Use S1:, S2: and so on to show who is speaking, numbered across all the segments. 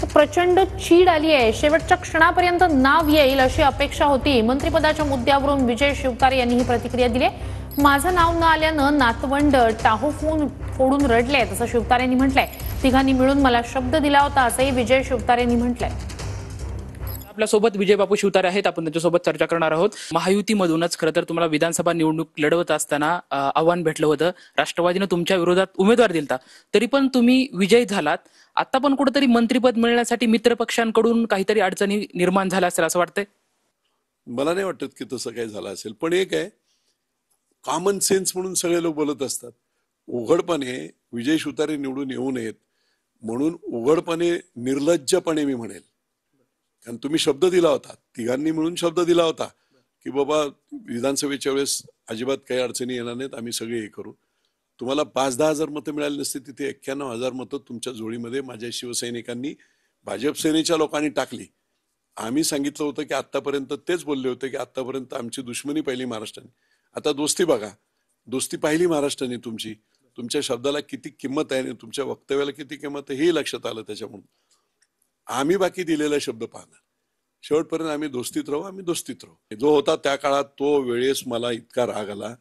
S1: प्रचंड चीड आली आहे। शेवटच्या क्षणापर्यंत नाव येईल अशी अपेक्षा होती। मंत्रिपदाच्या मुद्द्यावरून विजय शिवतारे यांनी ही प्रतिक्रिया दिली। माझं नाव न आल्यानं नातवंड टाहो फोडून रडलेत असं शिवतारेंनी म्हटलंय। तिघांनी मिळून मला शब्द दिला होता असंही विजय शिवतारेंनी म्हटलंय।
S2: आपल्यासोबत विजय बापू शिवतारे आहेत, आपण त्यांच्यासोबत चर्चा करणार आहोत। महायुतीमधूनच खरं तर तुम्हाला विधानसभा निवडणूक लढवत असताना आव्हान भेटलं होतं। राष्ट्रवादीने तुमच्या विरोधात उमेदवार दिलता, तरी पण तुम्ही विजयी झालात। आता पण कुठेतरी मंत्रिपद मिळण्यासाठी मित्रपक्षांकडून काहीतरी अडचणी निर्माण झाल्या असेल असं वाटतंय?
S3: मला नाही वाटत की तसं काही झालं असेल, पण एक आहे कॉमन सेन्स म्हणून सगळे लोक बोलत असतात। उघडपणे विजय शिवतारे निवडून येऊ नयेत म्हणून उघडपणे निर्लज्जपणे मी म्हणेल, कारण तुम्ही शब्द दिला होता, तिघांनी मिळून शब्द दिला होता की बाबा विधानसभेच्या वेळेस अजिबात काही अडचणी येणार नाहीत, आम्ही सगळे हे करू। तुम्हाला 5-10 हजार मतं मिळाली नसती, तिथे 91,000 मतं तुमच्या जोडीमध्ये माझ्या शिवसैनिकांनी भाजप सेनेच्या लोकांनी टाकली। आम्ही सांगितलं होतं की आतापर्यंत तेच बोलले होते की आतापर्यंत आमची दुश्मनी पाहिली महाराष्ट्राने, आता दोस्ती बघा, दोस्ती पाहिली महाराष्ट्राने तुमची। तुमच्या शब्दाला किती किंमत आहे आणि तुमच्या वक्तव्याला किती किंमत आहे हे लक्षात आलं। त्याच्यामुळे आम्ही बाकी दिलेला शब्द पाहणार, शेवटपर्यंत आम्ही दोस्तीत राहू, आम्ही दोस्तीत राहू। जो होता त्या काळात तो वेळेस मला इतका राग आला,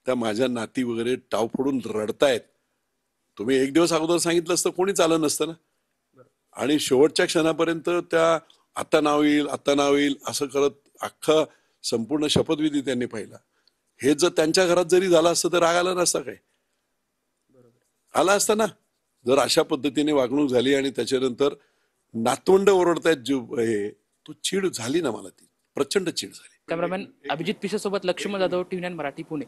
S3: त्या माझ्या नाती वगैरे टाव फोडून रडतायत। तुम्ही एक दिवस अगोदर सांगितलं असतं कोणीच आलं नसतं ना। आणि शेवटच्या क्षणापर्यंत त्या आता नाव येईल, आता नाव येईल असं करत अख्खा संपूर्ण शपथविधी त्यांनी पाहिला। हे जर त्यांच्या घरात जरी झालं असतं तर राग आला नसता काय? आला असता ना। जर अशा पद्धतीने वागणूक झाली आणि त्याच्यानंतर नातवंड ओरडतायत, जो हे तो चीड झाली ना, मला ती प्रचंड चीड झाली।
S2: कॅमेरामॅन अभिजित पिसे सोबत लक्ष्मण जाधव, TV9 मराठी, पुणे।